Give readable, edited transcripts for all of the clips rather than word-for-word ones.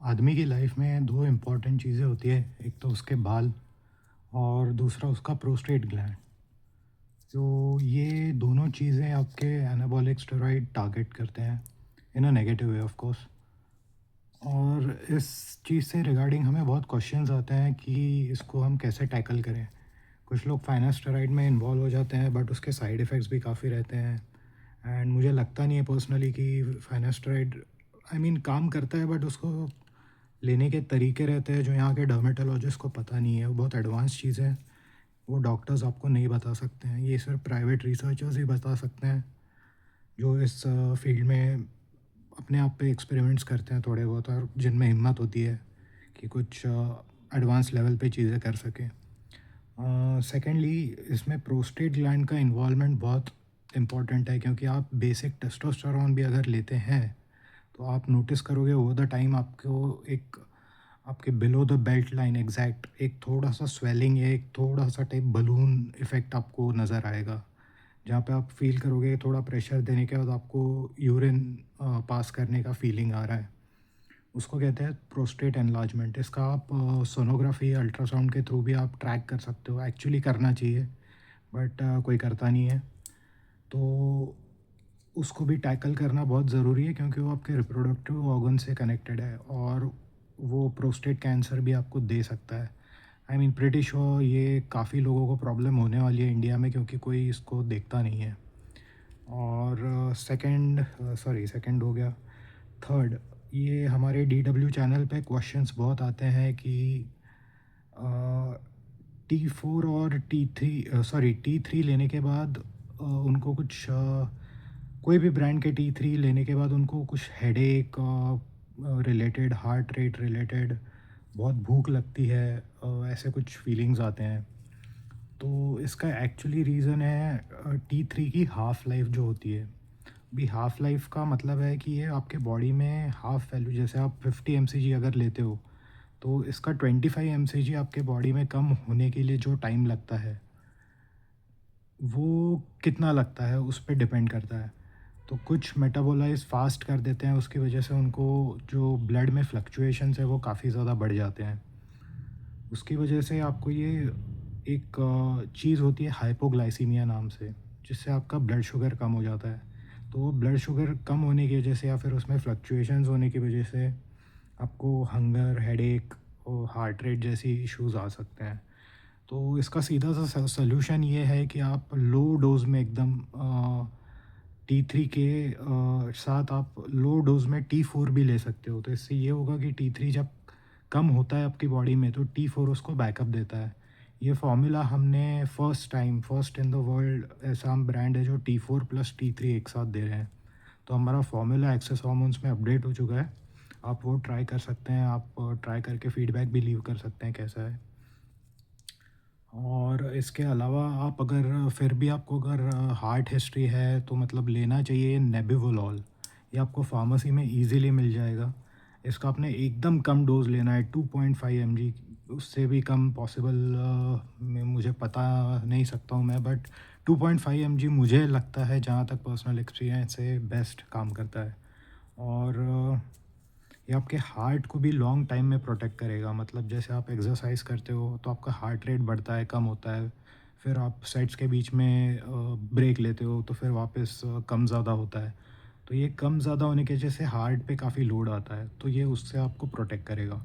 आदमी की लाइफ में दो इम्पॉर्टेंट चीज़ें होती है। एक तो उसके बाल और दूसरा उसका प्रोस्टेट ग्लैंड। तो ये दोनों चीज़ें आपके एनाबॉलिक स्टेरॉइड टारगेट करते हैं in a negative way of course. और इस चीज़ से रिगार्डिंग हमें बहुत क्वेश्चंस आते हैं कि इसको हम कैसे टैकल करें। कुछ लोग फाइनास्टेरॉइड में इन्वॉल्व हो जाते हैं बट उसके साइड इफ़ेक्ट्स भी काफ़ी रहते हैं। एंड मुझे लगता नहीं है पर्सनली कि फाइनास्टेरॉइड काम करता है, बट उसको लेने के तरीके रहते हैं जो यहाँ के डर्मेटोलॉजिस्ट को पता नहीं है। वो बहुत एडवांस चीज़ है, वो डॉक्टर्स आपको नहीं बता सकते हैं। ये सिर्फ प्राइवेट रिसर्चर्स ही बता सकते हैं जो इस फील्ड में अपने आप पे एक्सपेरिमेंट्स करते हैं थोड़े बहुत, और जिनमें हिम्मत होती है कि कुछ एडवांस लेवल पे चीज़ें कर सकें। सेकेंडली, इसमें प्रोस्टेट ग्लैंड का इन्वॉल्वमेंट बहुत इम्पॉर्टेंट है, क्योंकि आप बेसिक टेस्टोस्टेरोन भी अगर लेते हैं तो आप नोटिस करोगे ओवर द टाइम आपको एक आपके below the belt line exact एक थोड़ा सा स्वेलिंग या एक थोड़ा सा टाइप बलून इफ़ेक्ट आपको नज़र आएगा, जहाँ पे आप फील करोगे थोड़ा प्रेशर देने के बाद आपको यूरिन पास करने का फीलिंग आ रहा है। उसको कहते हैं प्रोस्टेट एनलार्जमेंट। इसका आप सोनोग्राफी या अल्ट्रासाउंड के थ्रू भी आप ट्रैक कर सकते हो। एक्चुअली करना चाहिए बट कोई करता नहीं है। तो उसको भी टैकल करना बहुत ज़रूरी है, क्योंकि वो आपके रिप्रोडक्टिव ऑर्गन से कनेक्टेड है और वो प्रोस्टेट कैंसर भी आपको दे सकता है। प्रिटी श्योर ये काफ़ी लोगों को प्रॉब्लम होने वाली है इंडिया में, क्योंकि कोई इसको देखता नहीं है। और सेकंड हो गया। थर्ड, ये हमारे DW चैनल पे क्वेश्चंस बहुत आते हैं कि T4 और T3 लेने के बाद उनको कुछ कोई भी ब्रांड के T3 लेने के बाद उनको कुछ headache related, heart rate related, बहुत भूख लगती है, ऐसे कुछ फीलिंग्स आते हैं। तो इसका एक्चुअली रीज़न है T3 की हाफ़ लाइफ जो होती है। अभी हाफ़ लाइफ का मतलब है कि ये आपके बॉडी में हाफ़ वैल्यू, जैसे आप 50 mcg अगर लेते हो तो इसका 25 mcg आपके बॉडी में कम होने के लिए जो टाइम लगता है वो कितना लगता है उस पे डिपेंड करता है। तो कुछ मेटाबोलाइज़ फास्ट कर देते हैं, उसकी वजह से उनको जो ब्लड में फ्लक्चुएशंस है वो काफ़ी ज़्यादा बढ़ जाते हैं। उसकी वजह से आपको ये एक चीज़ होती है हाइपोग्लाइसीमिया नाम से, जिससे आपका ब्लड शुगर कम हो जाता है। तो वो ब्लड शुगर कम होने की वजह से या फिर उसमें फ्लक्चुएशंस होने की वजह से आपको हंगर, हेडेक और हार्ट रेट जैसी इश्यूज़ आ सकते हैं। तो इसका सीधा सा सॉल्यूशन ये है कि आप लो डोज़ में एकदम T3 के साथ आप लो डोज़ में T4 भी ले सकते हो। तो इससे ये होगा कि T3 जब कम होता है आपकी बॉडी में तो T4 उसको बैकअप देता है। ये फ़ॉर्मूला हमने फर्स्ट इन द वर्ल्ड ऐसा हम ब्रांड है जो T4 प्लस T3 एक साथ दे रहे हैं। तो हमारा फ़ॉर्मूला एक्सेस हार्मोन्स में अपडेट हो चुका है। आप वो ट्राई कर सकते हैं, आप ट्राई करके फ़ीडबैक भी लीव कर सकते हैं कैसा है। और इसके अलावा आप अगर फिर भी आपको अगर हार्ट हिस्ट्री है तो मतलब लेना चाहिए नेबिवोलॉल। ये आपको फार्मेसी में इजीली मिल जाएगा। इसका आपने एकदम कम डोज़ लेना है 2.5 mg। उससे भी कम पॉसिबल में मुझे पता नहीं सकता हूँ मैं, बट 2.5 mg मुझे लगता है, जहाँ तक पर्सनल एक्सपीरियंस से, बेस्ट काम करता है। और ये आपके हार्ट को भी लॉन्ग टाइम में प्रोटेक्ट करेगा। मतलब जैसे आप एक्सरसाइज करते हो तो आपका हार्ट रेट बढ़ता है, कम होता है। फिर आप सेट्स के बीच में ब्रेक लेते हो तो फिर वापस कम ज़्यादा होता है। तो ये कम ज़्यादा होने की वजह से हार्ट पे काफ़ी लोड आता है, तो ये उससे आपको प्रोटेक्ट करेगा।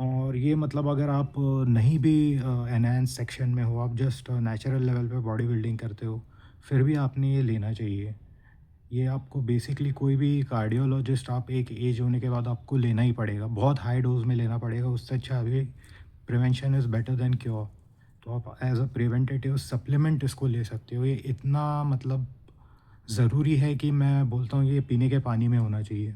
और ये मतलब अगर आप नहीं भी एनहांस सेक्शन में हो, आप जस्ट नेचुरल लेवल पे बॉडी बिल्डिंग करते हो, फिर भी आपने ये लेना चाहिए। ये आपको बेसिकली कोई भी कार्डियोलॉजिस्ट, आप एक एज होने के बाद आपको लेना ही पड़ेगा, बहुत हाई डोज में लेना पड़ेगा। उससे अच्छा अभी prevention is better than cure. तो आप एज अ प्रिवेंटेटिव सप्लीमेंट इसको ले सकते हो। ये इतना मतलब ज़रूरी है कि मैं बोलता हूँ कि ये पीने के पानी में होना चाहिए।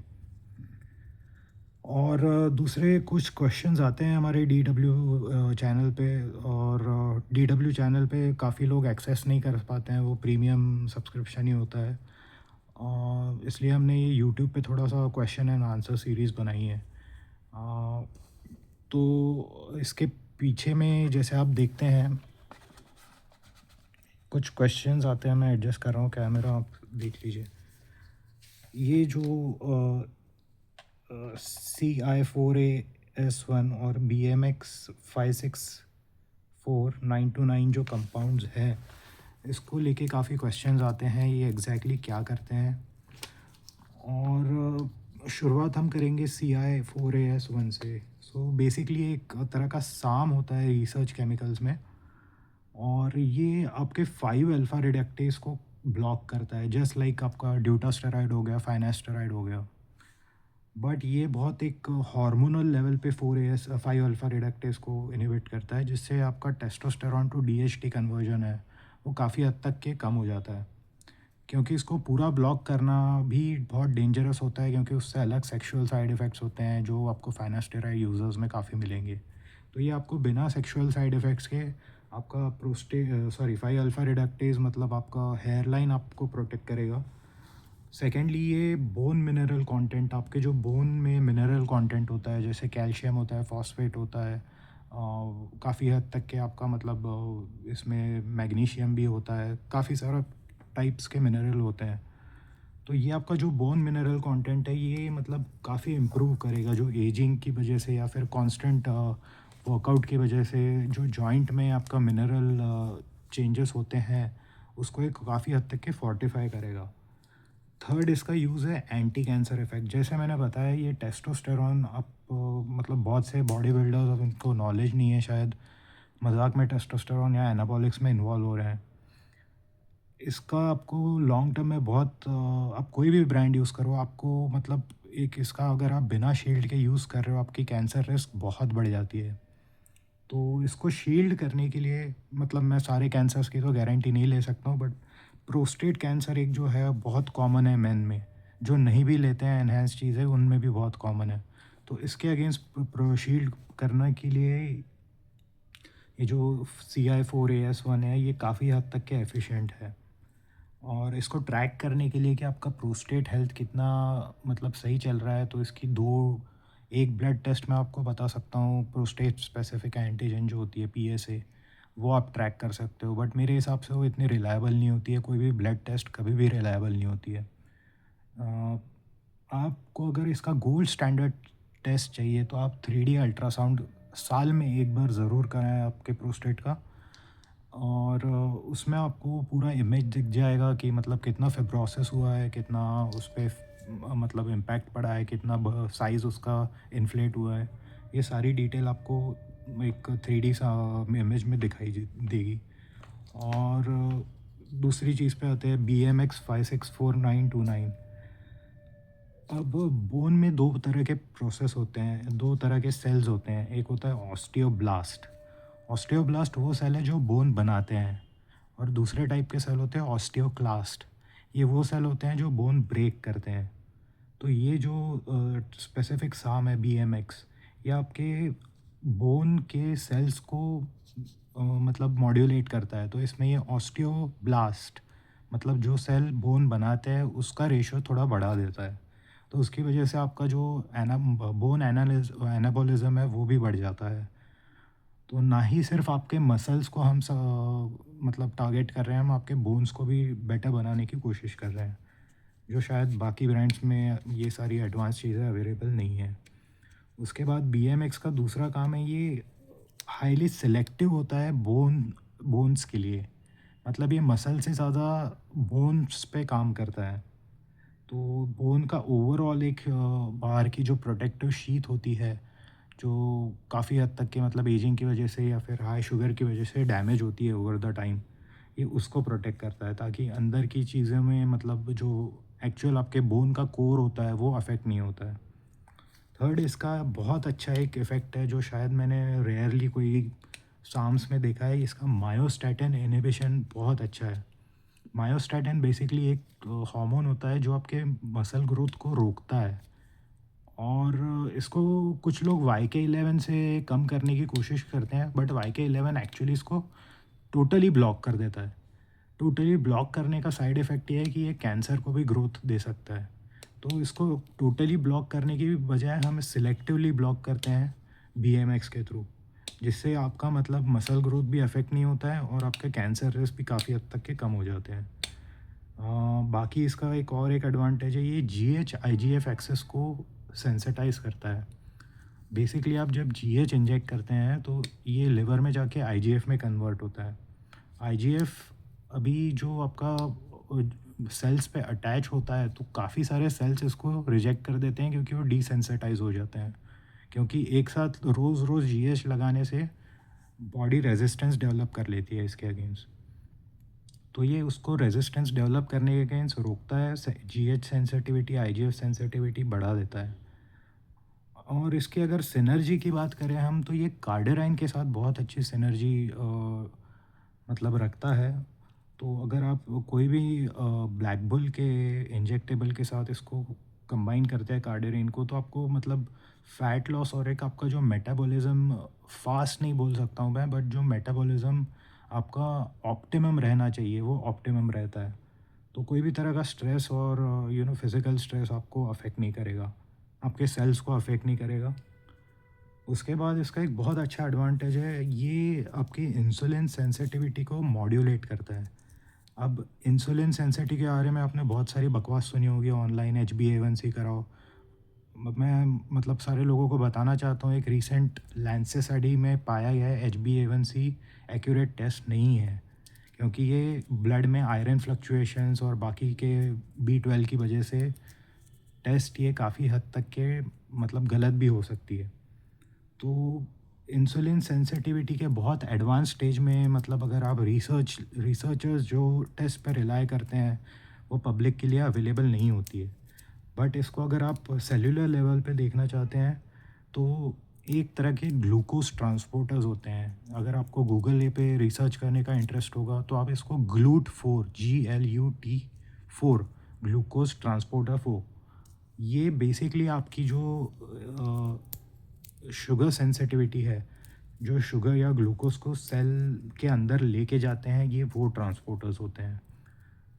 और दूसरे कुछ क्वेश्चंस आते हैं हमारे DW चैनल पे, और DW चैनल पे काफ़ी लोग एक्सेस नहीं कर पाते हैं, वो प्रीमियम सब्सक्रिप्शन ही होता है। इसलिए हमने ये यूट्यूब पे थोड़ा सा क्वेश्चन एंड आंसर सीरीज़ बनाई है। अ, तो इसके पीछे में जैसे आप देखते हैं कुछ क्वेश्चंस आते हैं, मैं एडजस्ट कर रहा हूँ कैमरा, आप देख लीजिए। ये जो CI4AS1 और BMX 564 929 जो कंपाउंड्स हैं, इसको लेके काफ़ी क्वेश्चंस आते हैं, ये एग्जैक्टली क्या करते हैं। और शुरुआत हम करेंगे CI4AS1 से। सो बेसिकली एक तरह का साम होता है रिसर्च केमिकल्स में, और ये आपके 5 अल्फ़ा रिडक्टेज को ब्लॉक करता है, जस्ट लाइक आपका ड्यूटास्टेरॉइड हो गया, फाइनास्टेरॉइड हो गया। बट ये बहुत एक हार्मोनल लेवल पे 5 अल्फ़ा रिडक्टेज को इनहिबिट करता है, जिससे आपका टेस्टोस्टेरॉन टू DHT कन्वर्जन है वो काफ़ी हद तक के कम हो जाता है। क्योंकि इसको पूरा ब्लॉक करना भी बहुत डेंजरस होता है, क्योंकि उससे अलग सेक्सुअल साइड इफ़ेक्ट्स होते हैं जो आपको फाइनास्टेरॉइड यूज़र्स में काफ़ी मिलेंगे। तो ये आपको बिना सेक्सुअल साइड इफ़ेक्ट्स के आपका 5 अल्फ़ा रिडक्टेज मतलब आपका हेयर लाइन आपको प्रोटेक्ट करेगा। सेकेंडली, ये बोन मिनरल कंटेंट, आपके जो बोन में मिनरल कंटेंट होता है, जैसे कैल्शियम होता है, फॉस्फेट होता है, काफ़ी हद तक के आपका मतलब इसमें मैग्नीशियम भी होता है, काफ़ी सारा टाइप्स के मिनरल होते हैं। तो ये आपका जो बोन मिनरल कंटेंट है, ये मतलब काफ़ी इम्प्रूव करेगा, जो एजिंग की वजह से या फिर कांस्टेंट वर्कआउट की वजह से जो जॉइंट में आपका मिनरल चेंजेस होते हैं, उसको एक काफ़ी हद तक के फोर्टिफाई करेगा। थर्ड, इसका यूज़ है एंटी कैंसर इफ़ेक्ट। जैसे मैंने बताया, ये टेस्टोस्टेरॉन आप मतलब बहुत से बॉडी बिल्डर्स, अब इनको नॉलेज नहीं है शायद, मजाक में टेस्टोस्टेरॉन या एनाबॉलिक्स में इन्वॉल्व हो रहे हैं। इसका आपको लॉन्ग टर्म में बहुत आप कोई भी ब्रांड यूज़ करो, आपको मतलब एक इसका अगर आप बिना शील्ड के यूज़ कर रहे हो, आपकी कैंसर रिस्क बहुत बढ़ जाती है। तो इसको शील्ड करने के लिए मतलब मैं सारे कैंसर्स की तो गारंटी नहीं ले सकता हूँ, बट प्रोस्टेट कैंसर एक जो है बहुत कॉमन है मेन में, जो नहीं भी लेते हैं एनहेंस चीज़ें, उनमें भी बहुत कॉमन है। तो इसके अगेंस्ट शील्ड करने के लिए ये जो CI4AS1 है, ये काफ़ी हद तक के एफिशिएंट है। और इसको ट्रैक करने के लिए कि आपका प्रोस्टेट हेल्थ कितना मतलब सही चल रहा है, तो इसकी दो, एक ब्लड टेस्ट मैं आपको बता सकता हूँ, प्रोस्टेट स्पेसिफिक एंटीजन जो होती है PSA, वो आप ट्रैक कर सकते हो, बट मेरे हिसाब से वो इतनी रिलायबल नहीं होती है, कोई भी ब्लड टेस्ट कभी भी रिलायबल नहीं होती है। आपको अगर इसका गोल्ड स्टैंडर्ड टेस्ट चाहिए तो आप 3D अल्ट्रासाउंड साल में एक बार ज़रूर कराएं आपके प्रोस्टेट का, और उसमें आपको पूरा इमेज दिख जाएगा कि मतलब कितना फिब्रोसिस हुआ है, कितना उस पे मतलब इम्पैक्ट पड़ा है, कितना साइज़ उसका इन्फ्लेट हुआ है। ये सारी डिटेल आपको एक 3D सा इमेज में दिखाई देगी। और दूसरी चीज़ पे आते हैं BMX 564 929। अब बोन में दो तरह के प्रोसेस होते हैं, दो तरह के सेल्स होते हैं। एक होता है ऑस्टियोब्लास्ट। ऑस्टियोब्लास्ट वो सेल है जो बोन बनाते हैं, और दूसरे टाइप के सेल होते हैं ऑस्टियोक्लास्ट। ये वो सेल होते हैं जो बोन ब्रेक करते हैं। तो ये जो स्पेसिफिक साम है BMX, ये आपके बोन के सेल्स को मतलब मॉड्यूलेट करता है। तो इसमें ये ऑस्टियोब्लास्ट मतलब जो सेल बोन बनाते हैं उसका रेशो थोड़ा बढ़ा देता है। तो उसकी वजह से आपका जो बोन एनाबोलिज्म है वो भी बढ़ जाता है। तो ना ही सिर्फ आपके मसल्स को हम मतलब टारगेट कर रहे हैं, हम आपके बोन्स को भी बेटर बनाने की कोशिश कर रहे हैं, जो शायद बाकी ब्रांड्स में ये सारी एडवांस चीज़ें अवेलेबल नहीं है। उसके बाद BMX का दूसरा काम है, ये हाईली सिलेक्टिव होता है बोन्स के लिए। मतलब ये मसल से ज़्यादा बोन्स पे काम करता है। तो बोन का ओवरऑल एक बाहर की जो प्रोटेक्टिव शीथ होती है, जो काफ़ी हद तक के मतलब एजिंग की वजह से या फिर हाई शुगर की वजह से डैमेज होती है ओवर द टाइम, ये उसको प्रोटेक्ट करता है, ताकि अंदर की चीज़ों में मतलब जो एक्चुअल आपके बोन का कोर होता है वो अफेक्ट नहीं होता है। थर्ड, इसका बहुत अच्छा एक इफ़ेक्ट है जो शायद मैंने रेयरली कोई साम्स में देखा है, इसका मायोस्टैटिन इनहिबिशन बहुत अच्छा है। मायोस्टैटिन बेसिकली एक हार्मोन होता है जो आपके मसल ग्रोथ को रोकता है, और इसको कुछ लोग YK11 से कम करने की कोशिश करते हैं, बट YK11 एक्चुअली इसको टोटली ब्लॉक कर देता है। टोटली ब्लॉक करने का साइड इफ़ेक्ट ये है कि ये कैंसर को भी ग्रोथ दे सकता है। तो इसको टोटली ब्लॉक करने की बजाय हम सिलेक्टिवली ब्लॉक करते हैं BMX के थ्रू, जिससे आपका मतलब मसल ग्रोथ भी अफेक्ट नहीं होता है, और आपके कैंसर रिस्क भी काफ़ी हद तक के कम हो जाते हैं। बाकी इसका एक और एक एडवांटेज है, ये GH IGF एक्सेस को सेंसिटाइज करता है। बेसिकली आप जब जीएच इंजेक्ट करते हैं तो ये लिवर में जाके आईजीएफ में कन्वर्ट होता है। आईजीएफ अभी जो आपका सेल्स पे अटैच होता है तो काफ़ी सारे सेल्स इसको रिजेक्ट कर देते हैं क्योंकि वो डिसेंसिटाइज हो जाते हैं। क्योंकि एक साथ रोज़ रोज़ जीएच लगाने से बॉडी रेजिस्टेंस डेवलप कर लेती है इसके अगेंस्ट। तो ये उसको रेजिस्टेंस डेवलप करने के अगेंस्ट रोकता है, जीएच सेंसिटिविटी आईजीएफ सेंसिटिविटी बढ़ा देता है। और इसकी अगर सिनर्जी की बात करें हम तो ये कार्डेराइन के साथ बहुत अच्छी सिनर्जी मतलब रखता है। तो अगर आप कोई भी ब्लैक बुल के इंजेक्टेबल के साथ इसको कंबाइन करते हैं कार्डेराइन को, तो आपको मतलब फ़ैट लॉस और एक आपका जो मेटाबॉलिज्म, फास्ट नहीं बोल सकता हूँ मैं, बट जो मेटाबॉलिज्म आपका ऑप्टिमम रहना चाहिए वो ऑप्टिमम रहता है। तो कोई भी तरह का स्ट्रेस और फिज़िकल स्ट्रेस आपको अफेक्ट नहीं करेगा, आपके सेल्स को अफेक्ट नहीं करेगा। उसके बाद इसका एक बहुत अच्छा एडवांटेज है, ये आपकी इंसुलिन सेंसिटिविटी को मॉड्यूलेट करता है। अब इंसुलिन सेंसिटिविटी के बारे में आपने बहुत सारी बकवास सुनी होगी ऑनलाइन, HbA1c कराओ। मैं मतलब सारे लोगों को बताना चाहता हूँ, एक रीसेंट लैंसेट स्टडी में पाया गया है HbA1c एक्यूरेट टेस्ट नहीं है, क्योंकि ये ब्लड में आयरन फ्लक्चुएशंस और बाकी के B12 की वजह से टेस्ट ये काफ़ी हद तक के मतलब गलत भी हो सकती है। तो इंसुलिन सेंसिटिविटी के बहुत एडवांस स्टेज में मतलब अगर आप रिसर्चर्स जो टेस्ट पर रिलाई करते हैं वो पब्लिक के लिए अवेलेबल नहीं होती है। बट इसको अगर आप सेलुलर लेवल पे देखना चाहते हैं तो एक तरह के ग्लूकोज ट्रांसपोर्टर्स होते हैं। अगर आपको गूगल पे रिसर्च करने का इंटरेस्ट होगा तो आप इसको GLUT4 GLUT4 ग्लूकोज ट्रांसपोर्टर 4, ये बेसिकली आपकी जो शुगर सेंसिटिविटी है, जो शुगर या ग्लूकोज को सेल के अंदर लेके जाते हैं, ये वो ट्रांसपोर्टर्स होते हैं।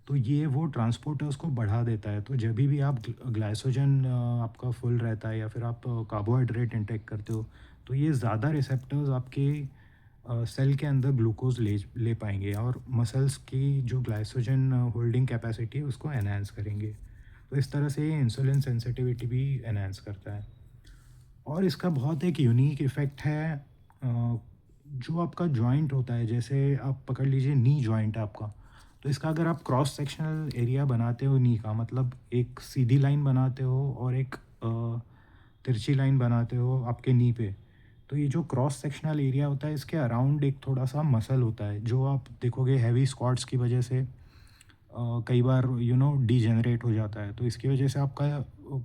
तो ये वो ट्रांसपोर्टर्स को बढ़ा देता है। तो जब भी आप ग्लाइकोजन आपका फुल रहता है या फिर आप कार्बोहाइड्रेट इंटेक करते हो तो ये ज़्यादा रिसेप्टर्स आपके सेल के अंदर ग्लूकोज ले पाएंगे और मसल्स की जो ग्लाइकोजन होल्डिंग कैपेसिटी है उसको एनहांस करेंगे। तो इस तरह से ये इंसुलिन सेंसिटिविटी भी एनहांस करता है। और इसका बहुत एक यूनिक इफ़ेक्ट है, जो आपका जॉइंट होता है, जैसे आप पकड़ लीजिए नी जॉइंट है आपका, तो इसका अगर आप क्रॉस सेक्शनल एरिया बनाते हो नी का, मतलब एक सीधी लाइन बनाते हो और एक तिरछी लाइन बनाते हो आपके नी पे, तो ये जो क्रॉस सेक्शनल एरिया होता है इसके अराउंड एक थोड़ा सा मसल होता है, जो आप देखोगे हैवी स्क्वाट्स की वजह से कई बार डीजेनरेट हो जाता है। तो इसकी वजह से आपका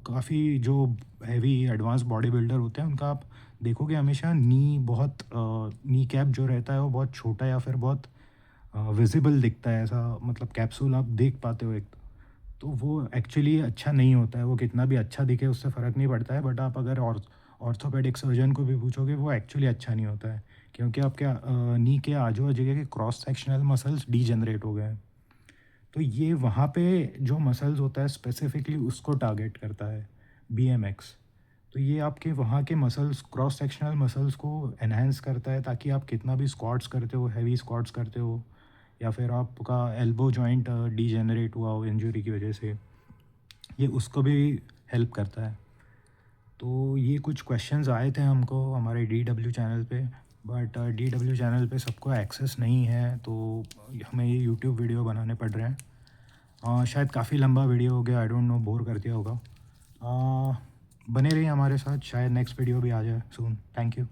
काफ़ी जो हैवी एडवांस बॉडी बिल्डर होते हैं उनका आप देखोगे हमेशा नी बहुत नी कैप जो रहता है वो बहुत छोटा या फिर बहुत विजिबल दिखता है, ऐसा मतलब कैप्सूल आप देख पाते हो एक। तो वो एक्चुअली अच्छा नहीं होता है, वो कितना भी अच्छा दिखे उससे फ़र्क नहीं पड़ता है, बट आप अगर ऑर्थोपेडिक सर्जन को भी पूछोगे वो एक्चुअली अच्छा नहीं होता है, क्योंकि आपके नी के आजू बाजू के क्रॉस सेक्शनल मसल्स डीजनरेट हो गए हैं। तो ये वहाँ पे जो मसल्स होता है स्पेसिफिकली उसको टारगेट करता है BMX। तो ये आपके वहाँ के मसल्स, क्रॉस सेक्शनल मसल्स को एनहांस करता है, ताकि आप कितना भी स्क्वाट्स करते हो, हैवी स्क्वाट्स करते हो या फिर आपका एल्बो जॉइंट डीजेनरेट हुआ हो इंजरी की वजह से, ये उसको भी हेल्प करता है। तो ये कुछ क्वेश्चंस आए थे हमको हमारे DW चैनल पे, बट DW चैनल पे सबको एक्सेस नहीं है तो हमें ये यूट्यूब वीडियो बनाने पड़ रहे हैं। शायद काफ़ी लंबा वीडियो हो गया, आई डोंट नो, बोर कर दिया होगा। बने रहिए हमारे साथ, शायद नेक्स्ट वीडियो भी आ जाए सून। Thank you.